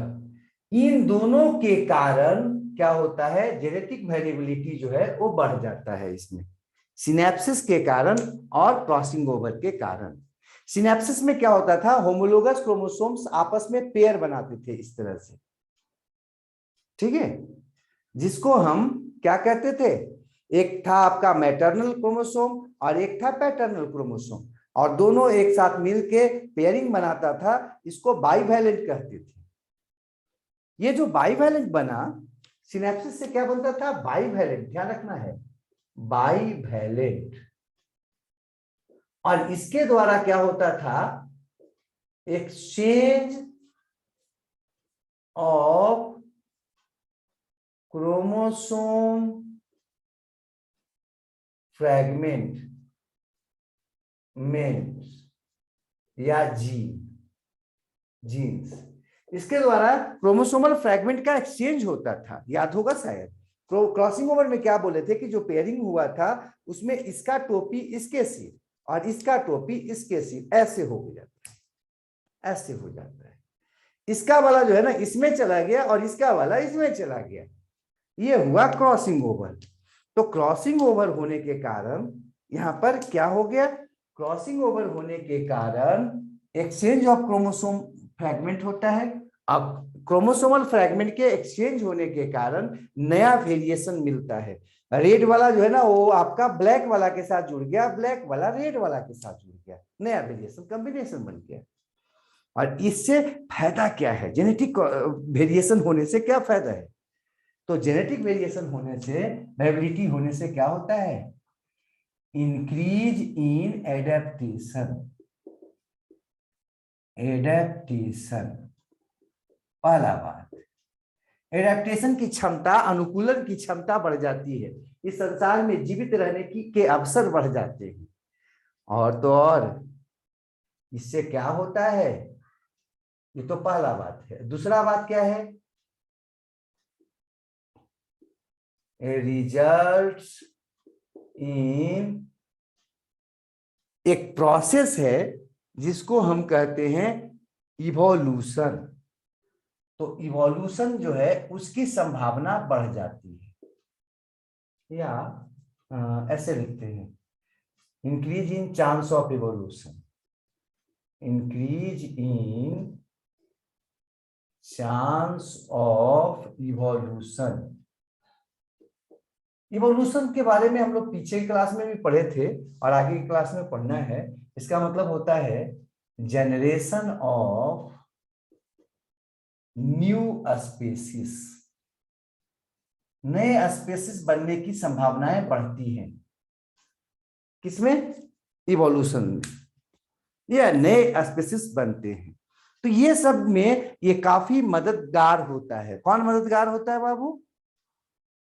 इन दोनों के कारण क्या होता है, जेनेटिक वेरिएबिलिटी जो है वो बढ़ जाता है इसमें, सिनेप्सिस के कारण और क्रॉसिंग ओवर के कारण। सिनेप्सिस में क्या होता था, होमोलोगस क्रोमोसोम्स आपस में पेयर बनाते थे इस तरह से, ठीक है, जिसको हम क्या कहते थे, एक था आपका मैटरनल क्रोमोसोम और एक था पैटर्नल क्रोमोसोम, और दोनों एक साथ मिलके पेयरिंग बनाता था, इसको बाइवैलेंट कहते थे। ये जो बाइवैलेंट बना, सिनेप्सिस से क्या बनता था, बाइवैलेंट, ध्यान रखना है, बाइवैलेंट। और इसके द्वारा क्या होता था, एक्सचेंज ऑफ क्रोमोसोम फ्रैगमेंट या जीन्स, इसके द्वारा क्रोमोसोमल फ्रैगमेंट का एक्सचेंज होता था। याद होगा शायद, क्रॉसिंग ओवर में क्या बोले थे कि जो पेयरिंग हुआ था उसमें इसका टोपी इसके सिर और इसका टोपी इसके सिर ऐसे हो जाता है, ऐसे हो जाता है। इसका वाला जो है ना इसमें चला गया और इसका वाला इसमें चला गया, ये हुआ क्रॉसिंग ओवर। तो क्रॉसिंग ओवर होने के कारण यहां पर क्या हो गया, क्रॉसिंग ओवर होने के कारण एक्सचेंज ऑफ क्रोमोसोम फ्रैगमेंट होता है। अब क्रोमोसोमल फ्रैगमेंट के एक्सचेंज होने के कारण नया वेरिएशन मिलता है। रेड वाला जो है ना वो आपका ब्लैक वाला के साथ जुड़ गया, ब्लैक वाला रेड वाला के साथ जुड़ गया, नया वेरिएशन कॉम्बिनेशन बन गया। और इससे फायदा क्या है, जेनेटिक वेरिएशन होने से क्या फायदा है, तो जेनेटिक वेरिएशन होने से, वेरिएबिलिटी होने से क्या होता है, इंक्रीज इन एडेप्टेशन, एडेप्टेशन। पहला बात, एडेप्टेशन की क्षमता, अनुकूलन की क्षमता बढ़ जाती है, इस संसार में जीवित रहने की के अवसर बढ़ जाते हैं। और तो और इससे क्या होता है, ये तो पहला बात है। दूसरा बात क्या है, रिजल्ट्स इन, एक प्रोसेस है जिसको हम कहते हैं इवोल्यूशन। तो इवोल्यूशन जो है उसकी संभावना बढ़ जाती है, या ऐसे लिखते हैं, increase in chance of evolution, increase in chance of evolution. Evolution के बारे में हम लोग पीछे क्लास में भी पढ़े थे और आगे की क्लास में पढ़ना है। इसका मतलब होता है जनरेशन ऑफ न्यू स्पीसीज, नए स्पीसीज बनने की संभावनाएं बढ़ती हैं, किसमें, इवोल्यूशन में, ये नए स्पीसीज बनते हैं। तो ये सब में ये काफी मददगार होता है। कौन मददगार होता है बाबू,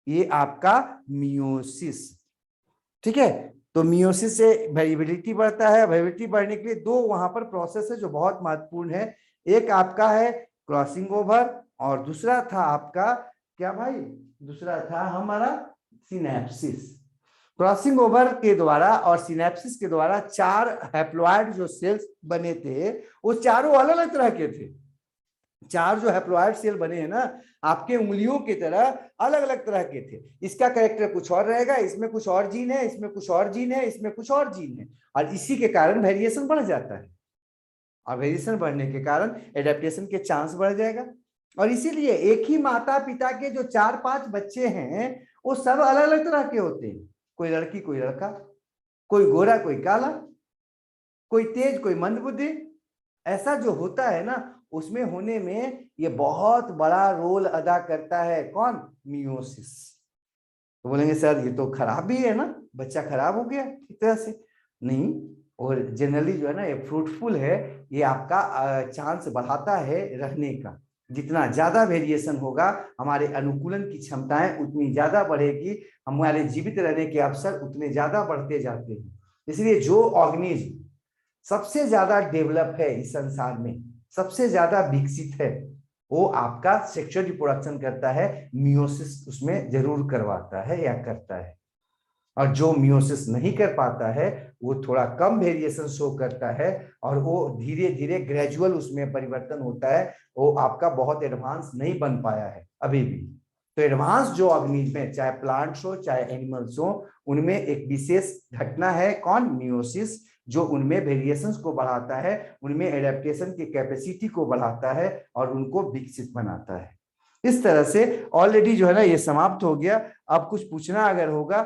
ये आपका मियोसिस, ठीक है। तो मियोसिस से वेरिएबिलिटी बढ़ता है, वेरिएबिलिटी बढ़ने के लिए दो वहां पर प्रोसेस है जो बहुत महत्वपूर्ण है। एक आपका है क्रॉसिंग ओवर और दूसरा था आपका क्या भाई, दूसरा था हमारा सिनेप्सिस। क्रॉसिंग ओवर के द्वारा और सिनेप्सिस के द्वारा 4 हैप्लॉइड जो सेल्स बने थे वो चारों अलग अलग तरह के थे। 4 जो हैप्लॉइड सेल बने हैं ना, आपके उंगलियों की तरह अलग अलग तरह के थे। इसका कैरेक्टर कुछ और रहेगा, इसमें कुछ और जीन है, इसमें कुछ और जीन है, इसमें कुछ और जीन है, और इसी के कारण वेरिएशन बढ़ जाता है। और वेरिएशन बढ़ने के कारण एडेप्टेशन के चांस बढ़ जाएगा। और इसीलिए एक ही माता पिता के जो 4-5 बच्चे हैं वो सब अलग अलग तरह के होते हैं। कोई लड़की कोई लड़का, कोई गोरा कोई काला, कोई तेज कोई मंदबुद्धि। ऐसा जो होता है ना, उसमें होने में ये बहुत बड़ा रोल अदा करता है। कौन? मियोसिस। तो बोलेंगे सर ये तो खराब भी है ना, बच्चा खराब हो गया एक तरह से। नहीं, और जनरली जो है ना ये फ्रूटफुल है, ये आपका चांस बढ़ाता है रहने का। जितना ज्यादा वेरिएशन होगा, हमारे अनुकूलन की क्षमताएं उतनी ज्यादा बढ़ेगी, हमारे जीवित रहने के अवसर उतने ज्यादा बढ़ते जाते हैं। इसलिए जो ऑर्गेनिज्म सबसे ज्यादा डेवलप है इस संसार में, सबसे ज्यादा विकसित है, वो आपका सेक्सुअल रिप्रोडक्शन करता है, मियोसिस उसमें जरूर करवाता है या करता है। और जो मियोसिस नहीं कर पाता है वो थोड़ा कम वेरिएशन शो करता है, और वो धीरे धीरे ग्रेजुअल उसमें परिवर्तन होता है, वो आपका बहुत एडवांस नहीं बन पाया है अभी भी। तो एडवांस जो ऑर्गेनिज्म है, चाहे प्लांट्स हो चाहे एनिमल्स हो, उनमें एक विशेष घटना है, कौन? मियोसिस, जो उनमें वेरिएशंस को बढ़ाता है, उनमें एडेप्टेशन की कैपेसिटी को बढ़ाता है और उनको विकसित बनाता है। इस तरह से ऑलरेडी जो है ना ये समाप्त हो गया। अब कुछ पूछना अगर होगा